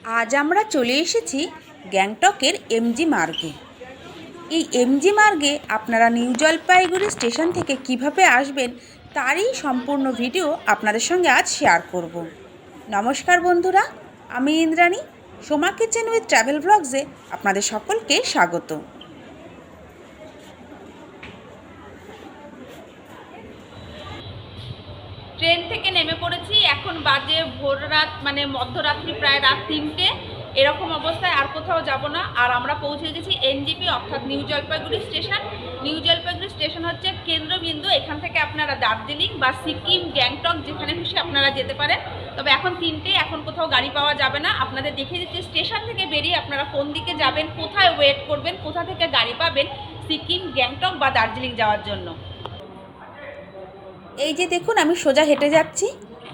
আজ আমরা চলে এসেছি গ্যাংটকের এমজি মার্গে। এই এমজি মার্গে আপনারা নিউ জলপাইগুড়ি স্টেশন থেকে কিভাবে আসবেন তারই সম্পূর্ণ ভিডিও আপনাদের সঙ্গে আজ শেয়ার করব। নমস্কার বন্ধুরা, আমি Indrani, Soma kitchen with travel ব্লগসে আপনাদের সকলকে স্বাগত। ট্রেন থেকে নেমে পড়েছি, এখন বাজে ভোর রাত, মানে মধ্যরাত্রি, প্রায় রাত 3টে এরকম অবস্থায়। আর কোথাও যাব না। আর আমরা পৌঁছে গেছি এনজিপি অর্থাৎ new Jalpaiguri station. New Jalpaiguri station হচ্ছে কেন্দ্রবিন্দু। এখান থেকে আপনারা দার্জিলিং বা সিকিম, গ্যাংটক যেখানে খুশি আপনারা যেতে পারেন। তবে এখন 3টে, এখন কোথাও গাড়ি পাওয়া যাবে না। আপনাদের দেখিয়ে দিচ্ছি স্টেশন থেকে বেরিয়ে আপনারা কোন দিকে যাবেন, কোথায় ওয়েট করবেন, কোথা থেকে গাড়ি পাবেন সিকিম, গ্যাংটক বা দার্জিলিং যাওয়ার জন্য। এই যে দেখুন, আমি সোজা হেঁটে যাচ্ছি।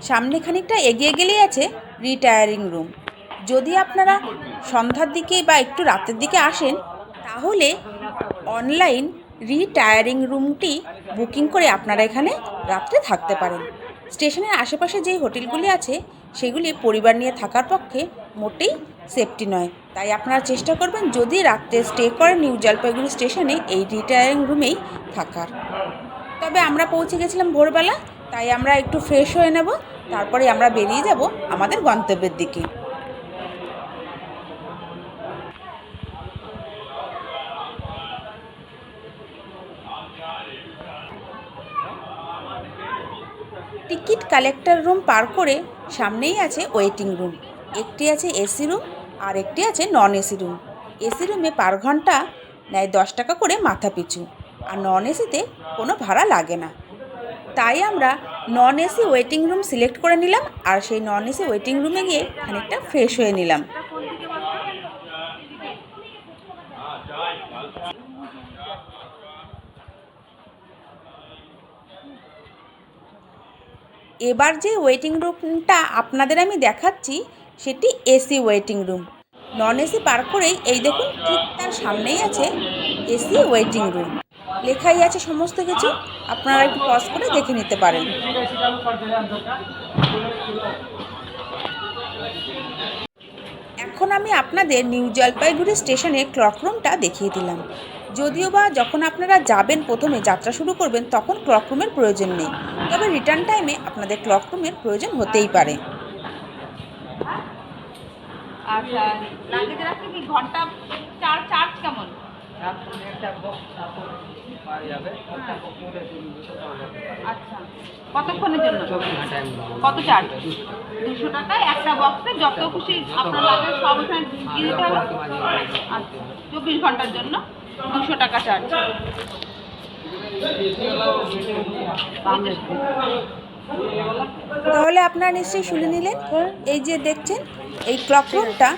সামনে খানিকটা এগিয়ে গেলেই আছে রিটায়ারিং রুম। যদি আপনারা সন্ধ্যার দিকে বা একটু রাতের দিকে আসেন তাহলে অনলাইন রিটায়ারিং রুমটি বুকিং করে আপনারা এখানে রাত্রে থাকতে পারেন। স্টেশনের আশেপাশে যেই হোটেলগুলি আছে সেগুলি পরিবার নিয়ে থাকার পক্ষে মোটেই সেফটি নয়। তাই আপনারা চেষ্টা করবেন যদি রাত্রে স্টে করেন নিউ জলপাইগুড়ি স্টেশনে এই রিটায়ারিং রুমেই থাকার। তবে আমরা পৌঁছে গেছিলাম ভোরবেলা, তাই আমরা একটু ফ্রেশ হয়ে নেব, তারপরে আমরা বেরিয়ে যাব আমাদের গন্তব্যের দিকে। টিকিট কালেক্টর রুম পার করে সামনেই আছে ওয়েটিং রুম। একটি আছে এসি রুম আর একটি আছে নন এসি রুম। এসি রুমে পার ঘন্টা নেয় 10 টাকা করে মাথা পিছু, আর নন এসিতে কোনো ভাড়া লাগে না। তাই আমরা non AC waiting room select করে নিলাম, আর সেই নন এসি ওয়েটিং রুমে গিয়ে খানিকটা ফ্রেশ হয়ে নিলাম। এবার যে ওয়েটিং রুমটা আপনাদের আমি দেখাচ্ছি সেটি AC waiting room. Non AC পার করেই এই দেখুন ঠিক তার সামনেই আছে এসি ওয়েটিং রুম। লেখাই আছে সমস্ত কিছু, আপনারা একটু পজ করে দেখে নিতে পারেন। এখন আমি আপনাদের নিউ জলপাইগুড়ি স্টেশনে ক্লক রুমটা দেখিয়ে দিলাম। যদিও বা যখন আপনারা যাবেন, প্রথমে যাত্রা শুরু করবেন, তখন ক্লক রুমের প্রয়োজন নেই। তবে রিটার্ন টাইমে আপনাদের ক্লক রুমের প্রয়োজন হতেই পারে। আচ্ছা, লাগেজ রাখতে কি ঘন্টা চার্জ কেমন? আচ্ছা, কতক্ষণের জন্য? কত চার্জ? 200 টাকায় একটা বক্সে যত খুশি আপনার লাগে সব এখানে দিয়ে দিতে হবে। আচ্ছা, 24 ঘন্টার জন্য 200 টাকা চার্জ। তাহলে আপনারা নিশ্চয়ই শুনে নিলেন। এই যে দেখছেন, এই ক্লক রুমটা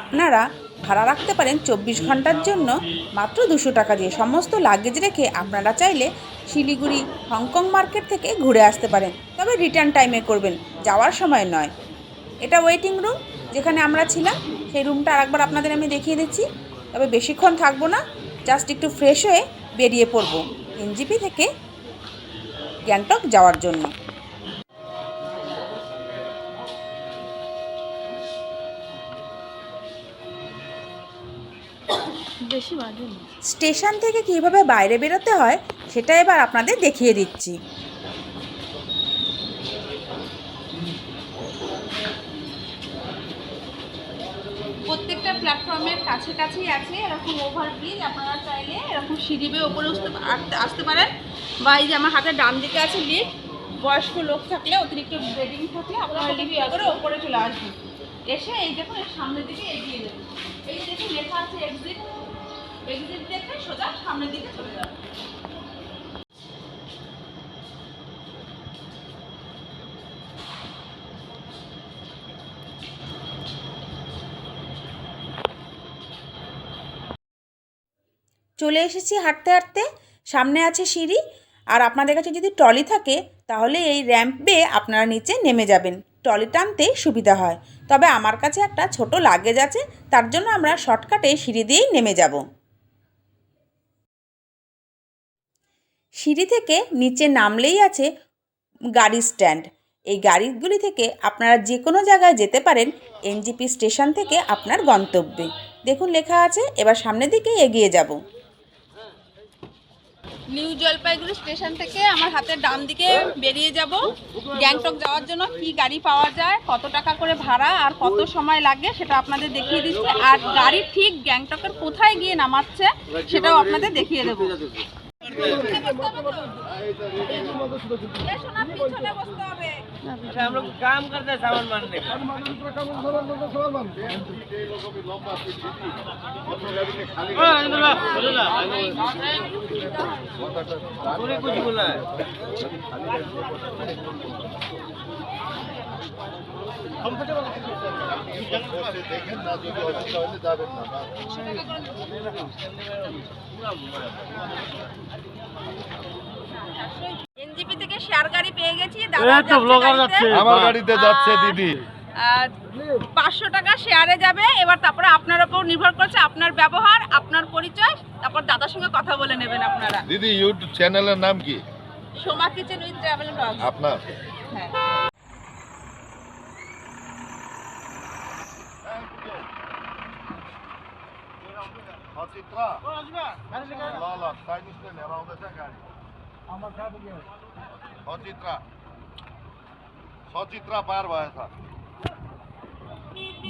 আপনারা ভাড়া রাখতে পারেন 24 ঘন্টার জন্য মাত্র 200 টাকা দিয়ে। সমস্ত লাগেজ রেখে আপনারা চাইলে শিলিগুড়ি, হংকং মার্কেট থেকে ঘুরে আসতে পারেন। তবে রিটার্ন টাইমে করবেন, যাওয়ার সময় নয়। এটা ওয়েটিং রুম যেখানে আমরা ছিলাম, সেই রুমটা আরেকবার আপনাদের আমি দেখিয়ে দিচ্ছি। তবে বেশিক্ষণ থাকবো না, জাস্ট একটু ফ্রেশ হয়ে বেরিয়ে পড়ব এনজিপি থেকে গ্যাংটক যাওয়ার জন্য। স্টেশন থেকে কিভাবে বাইরে বেরোতে হয় সেটা এবার আপনাদের দেখিয়ে দিচ্ছি। প্রত্যেকটা প্ল্যাটফর্মের কাছেই আছে এরকম ওভারব্রিজ। আপনারা চাইলে এরকম সিঁড়ি বেয়ে ওপরে আসতে পারেন, বা এই যে আমার হাতের ডান দিকে আছে লিফট। বয়স্ক লোক থাকলে, অতিরিক্ত বেডিং থাকলে আপনারা লিফট করে ওপরে চলে আসবেন। এসে এই দেখুন এর সামনের দিকে এগিয়ে যাবেন। এই দেখুন লেখা আছে এক্সিট। এক্সিট দেখে সোজা সামনের দিকে চলে যাবেন। চলে এসেছি হাঁটতে হাঁটতে। সামনে আছে সিঁড়ি, আর আপনাদের কাছে যদি ট্রলি থাকে তাহলে এই র্যাম্প বেয়ে আপনারা নিচে নেমে যাবেন, ট্রলি টানতে সুবিধা হয়। তবে আমার কাছে একটা ছোট লাগেজ আছে, তার জন্য আমরা শর্টকাটে সিঁড়ি দিয়েই নেমে যাব। সিঁড়ি থেকে নিচে নামলেই আছে গাড়ি স্ট্যান্ড। এই গাড়িগুলি থেকে আপনারা যে কোনো জায়গায় যেতে পারেন এনজেপি স্টেশন থেকে আপনার গন্তব্যে। দেখুন লেখা আছে, এবার সামনের দিকে এগিয়ে যাব। নিউ জলপাইগুড়ি স্টেশন থেকে আমার হাতের ডান দিকে বেরিয়ে যাব। গ্যাংটক যাওয়ার জন্য কি গাড়ি পাওয়া যায়, কত টাকা করে ভাড়া আর কত সময় লাগে সেটা আপনাদের দেখিয়ে দিচ্ছে। আর গাড়ি ঠিক গ্যাংটকের কোথায় গিয়ে নামাচ্ছে সেটাও আপনাদের দেখিয়ে দেবো। हम लोग काम करते हैं सामान मानने का। कुछ बोला है এনজিপি থেকে শেয়ার গাড়ি পেয়ে গেছি। আমার গাড়িতে যাচ্ছে দিদি। 500 টাকা শেয়ারে যাবে। এবার তারপরে আপনার উপর নির্ভর করছে আপনার ব্যবহার, আপনার পরিচয়, তারপর দাদার সঙ্গে কথা বলে নেবেন আপনারা। দিদি ইউটিউব চ্যানেলের নাম কি? Soma kitchen with travel blog. আপনার? হ্যাঁ।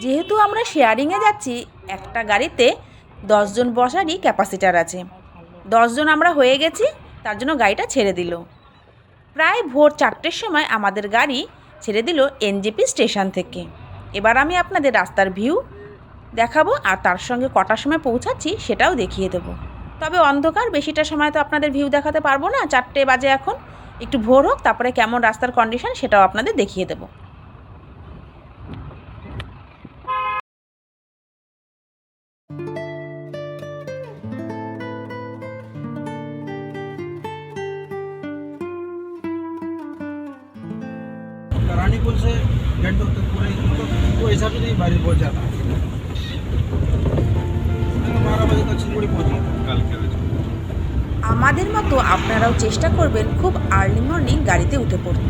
যেহেতু আমরা শেয়ারিংয়ে যাচ্ছি, একটা গাড়িতে 10 জন বসারই ক্যাপাসিটার আছে। 10 জন আমরা হয়ে গেছি, তার জন্য গাড়িটা ছেড়ে দিল। প্রায় ভোর 4টের সময় আমাদের গাড়ি ছেড়ে দিল এনজেপি স্টেশন থেকে। এবার আমি আপনাদের রাস্তার ভিউ দেখাবো আর তার সঙ্গে কটার সময় পৌঁছাচ্ছি সেটাও দেখিয়ে দেবো। তবে অন্ধকার, বেশিটা সময় তো আপনাদের ভিউ দেখাতে পারবো না, 4টে বাজে এখন। একটু ভোর হোক, তারপরে কেমন রাস্তার কন্ডিশন সেটাও আপনাদের দেখিয়ে দেবো। रानीपुर से गंटोक तक पूरे वो हिसाब से नहीं बारी पहुंच जाता। 12 बजे तक सिलगुड़ी पहुंचे कल के। আমাদের মতো আপনারাও চেষ্টা করবেন খুব আর্লি মর্নিং গাড়িতে উঠে পড়তে,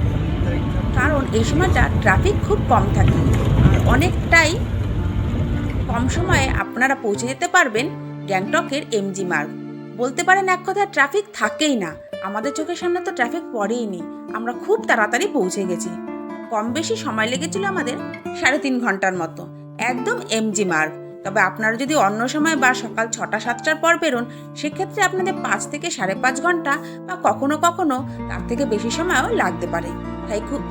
কারণ এই সময়টা ট্রাফিক খুব কম থাকে আর অনেকটাই কম সময়ে আপনারা পৌঁছে যেতে পারবেন গ্যাংটকের এমজি মার্গ। বলতে পারেন এক কথা ট্রাফিক থাকেই না, আমাদের চোখের সামনে তো ট্রাফিক পড়েই নি। আমরা খুব তাড়াতাড়ি পৌঁছে গেছি। কম বেশি সময় লেগেছিল আমাদের 3.5 ঘন্টার মতো, একদম এমজি মার্গ। তবে আপনারা যদি অন্য সময় বা সকাল 6টা-7টার পর বেরোন, সেক্ষেত্রে আপনাদের 5 থেকে 5.5 ঘন্টা বা কখনো কখনো তার থেকে বেশি সময়ও লাগতে পারে।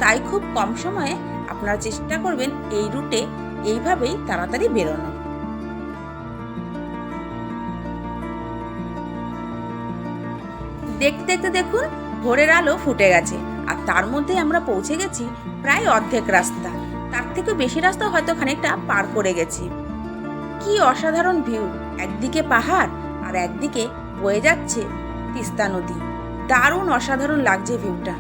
তাই খুব কম সময়ে আপনারা চেষ্টা করবেন এই রুটে এইভাবেই তাড়াতাড়ি বেরোনো। দেখতে দেখতে দেখুন ভোরের আলো ফুটে গেছে আর তার মধ্যে আমরা পৌঁছে গেছি প্রায় অর্ধেক রাস্তা। তার থেকে বেশি রাস্তা হয়তো খানিকটা পার করে গেছি। কি অসাধারণ ভিউ, একদিকে পাহাড় আর একদিকে বয়ে যাচ্ছে তিস্তা নদী। দারুণ অসাধারণ লাগছে ভিউটা।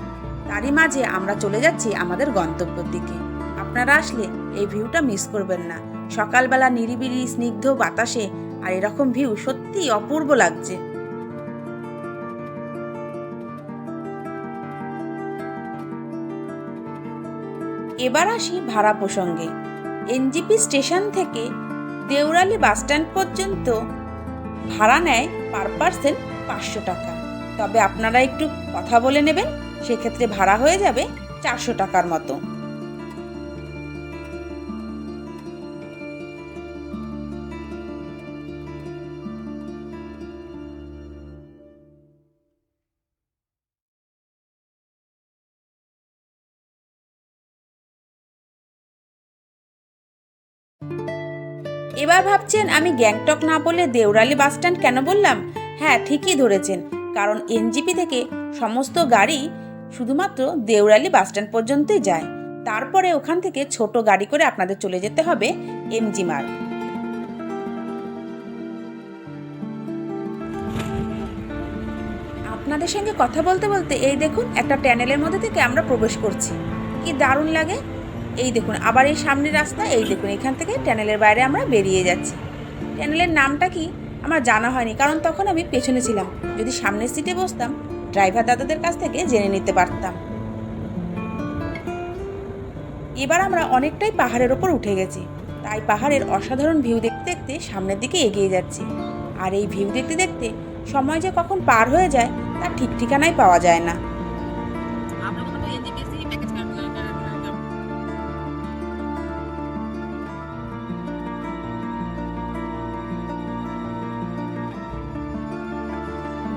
তারই মাঝে আমরা চলে যাচ্ছি আমাদের গন্তব্যের দিকে। আপনারা আসলে এই ভিউটা মিস করবেন না। সকালবেলা নিরিবিলি স্নিগ্ধ বাতাসে আর এরকম ভিউ সত্যি অপূর্ব লাগছে। এবার আসি ভাড়া প্রসঙ্গে। এনজেপি স্টেশন থেকে দেউরালি বাসস্ট্যান্ড পর্যন্ত ভাড়া নেয় পার পার্সন 500 টাকা। তবে আপনারা একটু কথা বলে নেবেন, সেক্ষেত্রে ভাড়া হয়ে যাবে 400 টাকার মতো। এবার ভাবছেন আমি গ্যাংটক না বলে দেউরালি বাসস্ট্যান্ড কেন বললাম? হ্যাঁ, ঠিকই ধরেছেন, কারণ এনজেপি থেকে সমস্ত গাড়ি শুধুমাত্র দেউরালি বাসস্ট্যান্ড পর্যন্তই যায়। তারপরে ওখান থেকে ছোট গাড়ি করে আপনাদের চলে যেতে হবে এমজি মার্গ। আপনাদের সঙ্গে কথা বলতে বলতে এই দেখুন একটা টানেলের মধ্যে থেকে আমরা প্রবেশ করছি। কি দারুণ লাগে! এই দেখুন আবার এই সামনের রাস্তা, এই দেখুন এখান থেকে টানেলের বাইরে আমরা বেরিয়ে যাচ্ছি। টানেলের নামটা কি আমার জানা হয়নি, কারণ তখন আমি পেছনে ছিলাম। যদি সামনের সিটে বসতাম ড্রাইভার দাদাদের কাছ থেকে জেনে নিতে পারতাম। এবার আমরা অনেকটাই পাহাড়ের ওপর উঠে গেছি, তাই পাহাড়ের অসাধারণ ভিউ দেখতে দেখতে সামনের দিকে এগিয়ে যাচ্ছি। আর এই ভিউ দেখতে দেখতে সময় যে কখন পার হয়ে যায় তার ঠিক ঠিকানাই পাওয়া যায় না।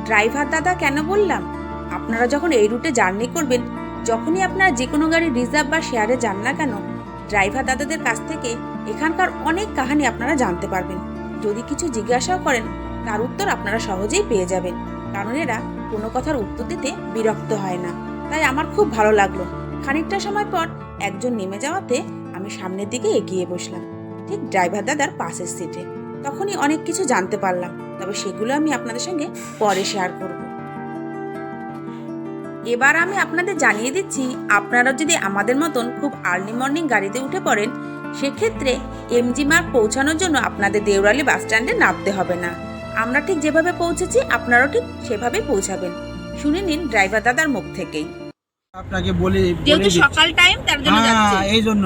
ড্রাইভার দাদা কেন বললাম, আপনারা যখন এই রুটে জার্নি করবেন, যখনই আপনারা যে কোনো গাড়ি রিজার্ভ বা শেয়ারে যান না কেন, ড্রাইভার দাদাদের কাছ থেকে এখানকার অনেক কাহিনী আপনারা জানতে পারবেন। যদি কিছু জিজ্ঞাসাও করেন তার উত্তর আপনারা সহজেই পেয়ে যাবেন, কারণ এরা কোনো কথার উত্তর দিতে বিরক্ত হয় না। তাই আমার খুব ভালো লাগলো। খানিকটা সময় পর একজন নেমে যাওয়াতে আমি সামনের দিকে এগিয়ে বসলাম, ঠিক ড্রাইভার দাদার পাশের সিটে। তখনই অনেক কিছু জানতে পারলাম, তবে সেগুলো আমি আপনাদের সঙ্গে পরে শেয়ার করব। এবার আমি আপনাদের জানিয়ে দিচ্ছি, আপনারা যদি আমাদের মতন খুব আর্লি মর্নিং গাড়িতে উঠে পড়েন, সেক্ষেত্রে এমজি মার্গ পৌঁছানোর জন্য আপনাদের দেউরালি বাস স্ট্যান্ডে নামতে হবে না। আমরা ঠিক যেভাবে পৌঁছেছি আপনারাও ঠিক সেভাবেই পৌঁছাবেন। শুনে নিন ড্রাইভার দাদার মুখ থেকেই। আপনাকে বলে যেহেতু সকাল টাইম তার জন্য যাচ্ছে। এই জন্য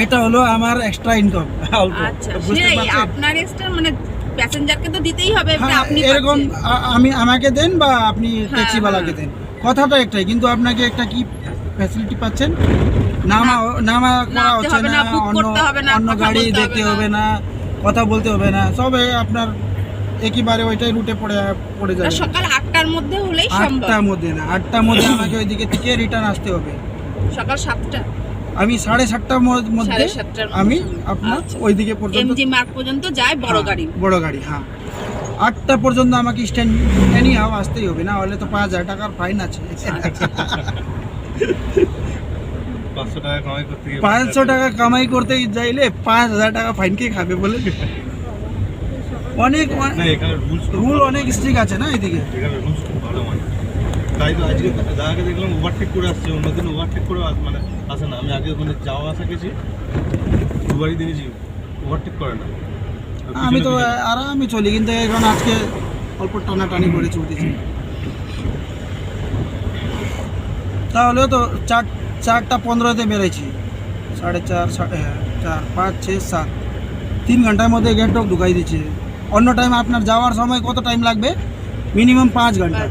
এটা হলো আমার এক্সট্রা ইনকাম। আচ্ছা, সেটাই আপনার এক্সট্রা, মানে প্যাসেঞ্জারকে তো দিতেই হবে, আপনি এরকম আমাকে দেন বা আপনি ট্যাক্সিওয়ালাকে দেন, কথাটা একটাই, কিন্তু আপনাকে একটা কি ফ্যাসিলিটি পাচ্ছেন, নামা করা হচ্ছে না, অন্য গাড়ি দেখতে হবে না, কথা বলতে হবে না, সবে আপনার একেবারে ওইটাই রুটে পড়ে যাবে। সকাল 8টার মধ্যে হলেই সম্ভব। 8টার মধ্যে না, 8টার মধ্যে আমাকে ওইদিকে থেকে রিটার্ন আসতে হবে। সকাল 7টা, আমি 7:30টার মধ্যে আমি আপনার ওইদিকে পর্যন্ত এমজি মার্গ পর্যন্ত যায় বড় গাড়ি। হ্যাঁ, 8টা পর্যন্ত আমাকে স্ট্যান্ড এনি হাও আসতেই হবে, না হলে তো 5,000 টাকার ফাইন আছে। 500 টাকা কামাই করতে যাইলে 5,000 টাকা ফাইন কে খাবে বলে? অনেক রুল অনেক স্ট্রিক্ট আছে না এদিকে। তাই তো আজকে দাদাকে দেখলাম ওভারটেক করে আসছে, অন্যদিন ওভারটেক করে মানে আসে না। আমি আগে ওখানে যাওয়া আসা গেছি, দুবারই দেখেছি ওভারটেক করে না। আমি তো আরামে চলি, কিন্তু এখন আজকে অল্প টানাটানি করে চলতেছি। তাহলেও তো 4টা 15-তে বেরোইছি, 4:30, 4, 5, 6, 7, 3 ঘন্টার মধ্যে গ্যাংটক ঢুকাই দিচ্ছে। অন্য টাইম আপনার যাওয়ার সময় কত টাইম লাগবে? মিনিমাম 5 ঘন্টা।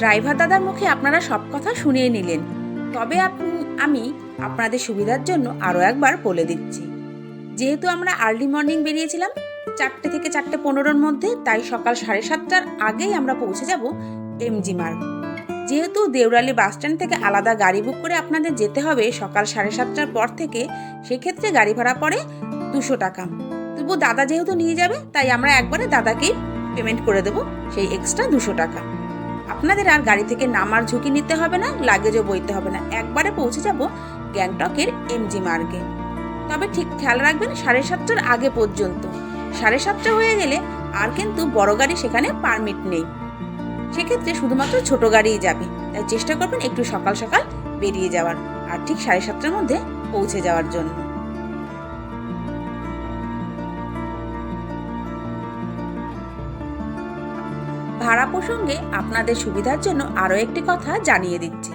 ড্রাইভার দাদার মুখে আপনারা সব কথা শুনিয়ে নিলেন, তবে আমি আপনাদের সুবিধার জন্য আরও একবার বলে দিচ্ছি। যেহেতু আমরা আর্লি মর্নিং বেরিয়েছিলাম 4টে থেকে 4:15-র মধ্যে, তাই সকাল 7:30টার আগেই আমরা পৌঁছে যাব এমজি মার্গ। যেহেতু দেউরালি বাস স্ট্যান্ড থেকে আলাদা গাড়ি বুক করে আপনাদের যেতে হবে সকাল 7:30টার পর থেকে, সেক্ষেত্রে গাড়ি ভাড়া পড়ে 200 টাকা। তবু দাদা যেহেতু নিয়ে যাবে, তাই আমরা একবারে দাদাকেই পেমেন্ট করে দেবো সেই এক্সট্রা 200 টাকা। আপনাদের আর গাড়ি থেকে নামার ঝুঁকি নিতে হবে না, লাগেজও বইতে হবে না, একবারে পৌঁছে যাব গ্যাংটকের এমজি মার্গে। তবে ঠিক খেয়াল রাখবেন 7:30টার আগে পর্যন্ত। 7:30 হয়ে গেলে আর কিন্তু বড় গাড়ি সেখানে পারমিট নেই, সেক্ষেত্রে শুধুমাত্র ছোট গাড়িই যাবে। তাই চেষ্টা করবেন একটু সকাল সকাল বেরিয়ে যাওয়ার, আর ঠিক 7:30টার মধ্যে পৌঁছে যাওয়ার জন্য। ভাড়া প্রসঙ্গে আপনাদের সুবিধার জন্য আরও একটি কথা জানিয়ে দিচ্ছি।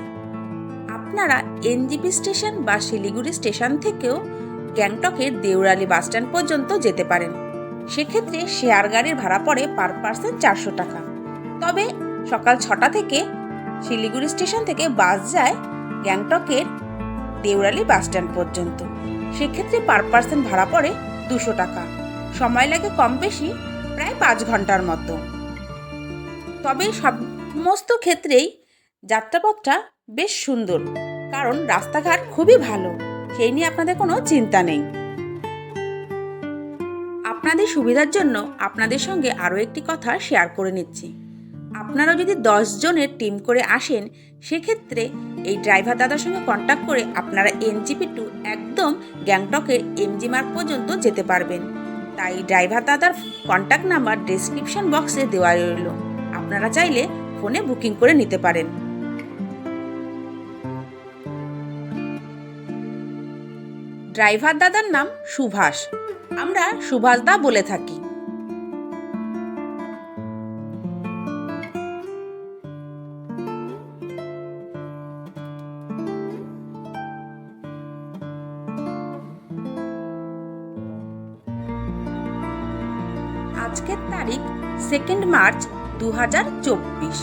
আপনারা এনজিপি স্টেশন বা শিলিগুড়ি স্টেশন থেকেও গ্যাংটকের দেউরালি বাস স্ট্যান্ড পর্যন্ত যেতে পারেন। সেক্ষেত্রে শেয়ার গাড়ির ভাড়া পড়ে পার পার্সন 400 টাকা। তবে সকাল 6টা থেকে শিলিগুড়ি স্টেশন থেকে বাস যায় গ্যাংটকের দেউরালি বাস স্ট্যান্ড পর্যন্ত, সেক্ষেত্রে পার পার্সন ভাড়া পড়ে 200 টাকা। সময় লাগে কম বেশি প্রায় 5 ঘন্টার মতো। তবে সমস্ত ক্ষেত্রেই যাত্রাপথটা বেশ সুন্দর, কারণ রাস্তাঘাট খুবই ভালো, সেই নিয়ে আপনাদের কোনো চিন্তা নেই। আপনাদের সুবিধার জন্য আপনাদের সঙ্গে আরও একটি কথা শেয়ার করে নিচ্ছি। আপনারা যদি 10 জনের টিম করে আসেন, সেক্ষেত্রে এই ড্রাইভার দাদার সঙ্গে কন্ট্যাক্ট করে আপনারা এনজিপি টু একদম গ্যাংটকের এমজি মার্গ পর্যন্ত যেতে পারবেন। তাই ড্রাইভার দাদার কন্ট্যাক্ট নাম্বার ডেসক্রিপশন বক্সে দেওয়া রইল, আপনারা চাইলে ফোনে বুকিং করে নিতে পারেন। ড্রাইভার দাদার নাম সুভাষ, আমরা সুভাষ দা বলে থাকি। আজকের তারিখ 2 মার্চ 2024।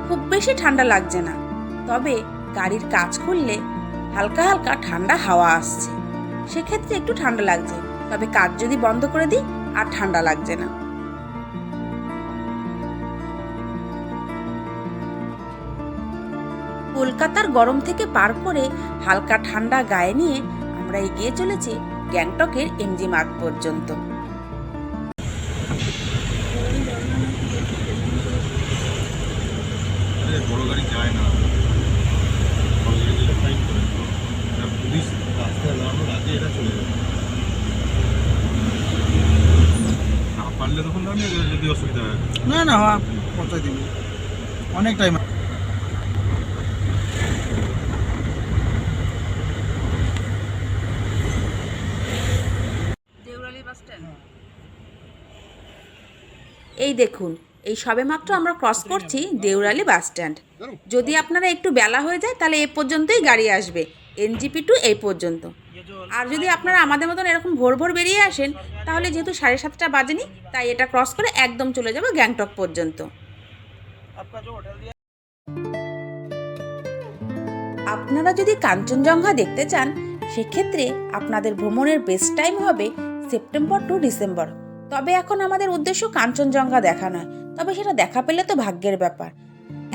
খুব বেশি ঠান্ডা লাগছে না, তবে গাড়ির কাজ খুললে হালকা হালকা ঠান্ডা হাওয়া আসছে, সেক্ষেত্রে একটু ঠান্ডা লাগছে। তবে কাজ যদি বন্ধ করে দিই আর ঠান্ডা লাগছে না। কলকাতার গরম থেকে পার করে হালকা ঠান্ডা গায়ে নিয়ে আমরা এগিয়ে চলেছি গ্যাংটকের এমজি মার্গ পর্যন্ত। বড় গাড়ি যায় না, বড় গাড়ি গেলে ফাইন করে। পুলিশ রাস্তায় দাঁড়ানোর আগে এটা চলে যাবে, না পারলে তখন দাঁড়িয়ে যদি অসুবিধা হয়। না না পৌঁছাই দিব, অনেক টাইম। এই দেখুন, এই সবেমাত্র আমরা ক্রস করছি দেউরালি বাস স্ট্যান্ড। যদি আপনারা একটু বেলা হয়ে যায় তাহলে এ পর্যন্তই গাড়ি আসবে, এনজিপি টু এই পর্যন্ত। আর যদি আপনারা আমাদের মতন এরকম ভোর ভোর বেরিয়ে আসেন, তাহলে যেহেতু 7:30 বাজেনি, তাই এটা ক্রস করে একদম চলে যাবে গ্যাংটক পর্যন্ত। আপনারা যদি কাঞ্চনজঙ্ঘা দেখতে চান, সেক্ষেত্রে আপনাদের ভ্রমণের বেস্ট টাইম হবে সেপ্টেম্বর টু ডিসেম্বর। তবে এখন আমাদের উদ্দেশ্য কাঞ্চনজঙ্ঘা দেখা নয়, তবে সেটা দেখা পেলে তো ভাগ্যের ব্যাপার।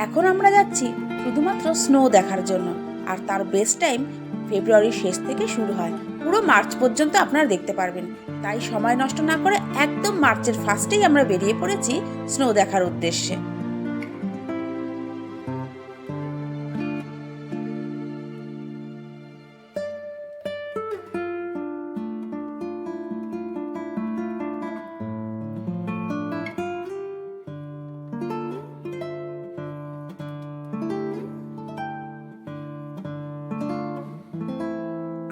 এখন আমরা যাচ্ছি শুধুমাত্র স্নো দেখার জন্য, আর তার বেস্ট টাইম ফেব্রুয়ারির শেষ থেকে শুরু হয়, পুরো মার্চ পর্যন্ত আপনারা দেখতে পারবেন। তাই সময় নষ্ট না করে একদম মার্চের ফার্স্টেই আমরা বেরিয়ে পড়েছি স্নো দেখার উদ্দেশ্যে।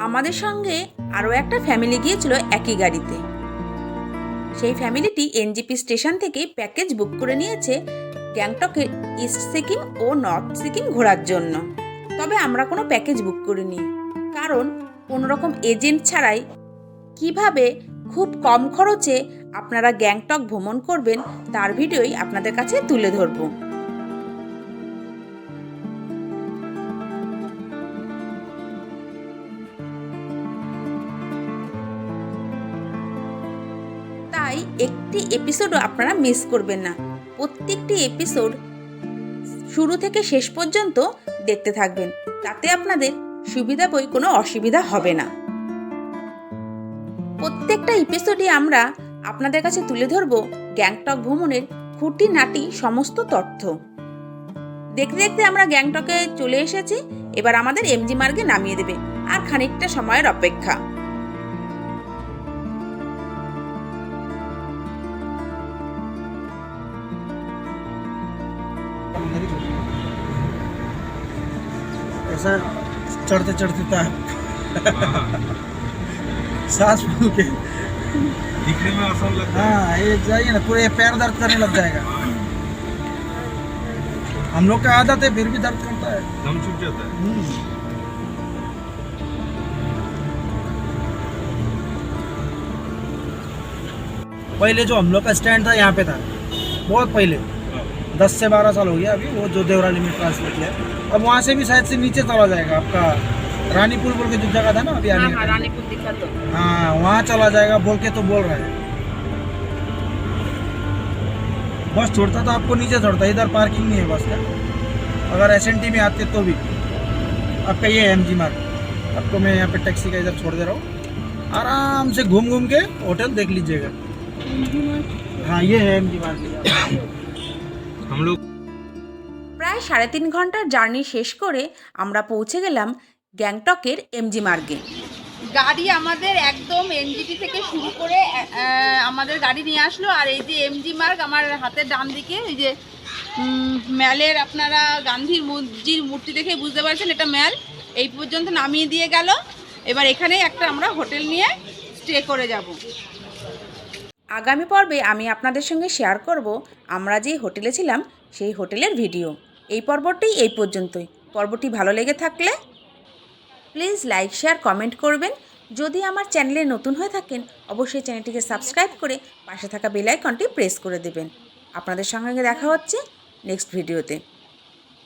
আমাদের সঙ্গে আরও একটা ফ্যামিলি গিয়েছিল একই গাড়িতে। সেই ফ্যামিলিটি এনজিপি স্টেশন থেকে প্যাকেজ বুক করে নিয়েছে গ্যাংটকের ইস্ট সিকিম ও নর্থ সিকিম ঘোরার জন্য। তবে আমরা কোনো প্যাকেজ বুক করিনি, কারণ কোনোরকম এজেন্ট ছাড়াই কিভাবে খুব কম খরচে আপনারা গ্যাংটক ভ্রমণ করবেন তার ভিডিওই আপনাদের কাছে তুলে ধরব। তাই একটি এপিসোডও আপনারা মিস করবেন না, প্রত্যেকটি এপিসোড শুরু থেকে শেষ পর্যন্ত দেখতে থাকবেন, তাতে আপনাদের সুবিধা বই কোনো অসুবিধা হবে না। প্রত্যেকটা এপিসোডে আমরা আপনাদের কাছে তুলে ধরব গ্যাংটক ভ্রমণের খুঁটিনাটি সমস্ত তথ্য। দেখতে দেখতে আমরা গ্যাংটকে চলে এসেছি, এবার আমাদের এমজি মার্গে নামিয়ে দেবে, আর খানিকটা সময়ের অপেক্ষা। ऐसा चढ़ते चढ़ते था सांस फूल के दिखने में आसान लगता है। हाँ ये जाइए ना, पूरे पैर दर्द करने लग जाएगा। हम लोग का आदत है, फिर भी दर्द करता है, दम छूट जाता है। पहले जो हम लोग का स्टैंड था यहाँ पे था, बहुत पहले 10 से 12 साल हो गया अभी, वो जो देवराली में ट्रांसफर किया। अब वहाँ से भी शायद से नीचे चला जाएगा, आपका रानी पुल बोल के जो जगह था ना अभी आने का, रानी पुल दिखा तो हाँ वहाँ चला जाएगा बोल के तो बोल रहा है। बस छोड़ता तो आपको नीचे छोड़ता, इधर पार्किंग नहीं है बस का। अगर एसएनटी में आते तो भी आपका ये एमजी मार्ग, आपको मैं यहाँ पे टैक्सी का इधर छोड़ दे रहा हूँ, आराम से घूम घूम के होटल देख लीजिएगा। हाँ ये है एमजी मार्ग। हम लोग প্রায় 3.5 ঘন্টার জার্নি শেষ করে আমরা পৌঁছে গেলাম গ্যাংটকের এমজি মার্গে। গাড়ি আমাদের একদম এনজিটি থেকে শুরু করে আমাদের গাড়ি নিয়ে আসলো। আর এই যে এমজি মার্গ আমার হাতের ডান দিকে, এই যে ম্যালের আপনারা গান্ধীজির মূর্তি দেখে বুঝতে পারছেন এটা ম্যাল, এই পর্যন্ত নামিয়ে দিয়ে গেল। এবার এখানেই একটা আমরা হোটেল নিয়ে স্টে করে যাব। আগামী পর্বে আমি আপনাদের সঙ্গে শেয়ার করব আমরা যেই হোটেলে ছিলাম সেই হোটেলের ভিডিও। এই পর্বটি এই পর্যন্তই। পর্বটি ভালো লেগে থাকলে প্লিজ লাইক, শেয়ার, কমেন্ট করবেন। যদি আমার চ্যানেলে নতুন হয়ে থাকেন অবশ্যই চ্যানেলটিকে সাবস্ক্রাইব করে পাশে থাকা বেল আইকনটি প্রেস করে দেবেন। আপনাদের সঙ্গে দেখা হচ্ছে নেক্সট ভিডিওতে।